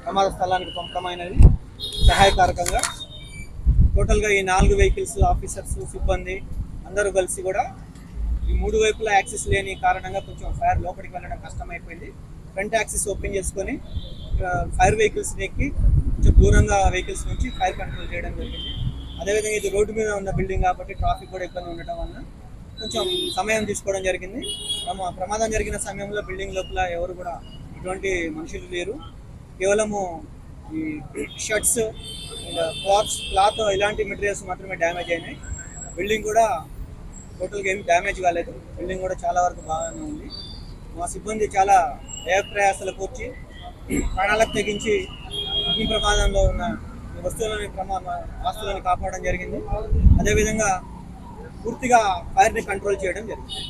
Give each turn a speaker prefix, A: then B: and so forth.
A: ప్రమాద స్థలానికి పంపమైనది సహాయకారకంగా. టోటల్గా ఈ 4 వెహికల్స్, ఆఫీసర్స్, సిబ్బంది అందరూ కలిసి కూడా ఈ 3 వైపులా యాక్సెస్ లేని కారణంగా కొంచెం ఫైర్ లోపలికి వెళ్ళడం కష్టమైపోయింది. ఫ్రంట్ యాక్సెస్ ఓపెన్ చేసుకొని ఫైర్ వెహికల్స్ ఎక్కి కొంచెం దూరంగా వెహికల్స్ నుంచి ఫైర్ కంట్రోల్ చేయడం జరిగింది. అదేవిధంగా ఇది రోడ్డు మీద ఉన్న బిల్డింగ్ కాబట్టి ట్రాఫిక్ కూడా ఇబ్బంది ఉండటం వలన కొంచెం సమయం తీసుకోవడం జరిగింది. ప్రమాదం జరిగిన సమయంలో బిల్డింగ్ లోపల ఎవరు కూడా ఎటువంటి మనుషులు లేరు. కేవలము ఈ షర్ట్స్ అండ్ క్లాత్ ఇలాంటి మెటీరియల్స్ మాత్రమే డ్యామేజ్ అయినాయి. బిల్డింగ్ కూడా టోటల్గా ఏమి డ్యామేజ్ కాలేదు. బిల్డింగ్ కూడా చాలా వరకు బాగానే ఉంది. మా సిబ్బంది చాలా వ్యయప్రయాసాలకు వచ్చి ప్రాణాలకు తెగించి అగ్ని ప్రమాదంలో ఉన్న ఆస్తులను కాపాడడం జరిగింది. అదేవిధంగా పూర్తిగా ఫైర్ని కంట్రోల్ చేయడం జరిగింది.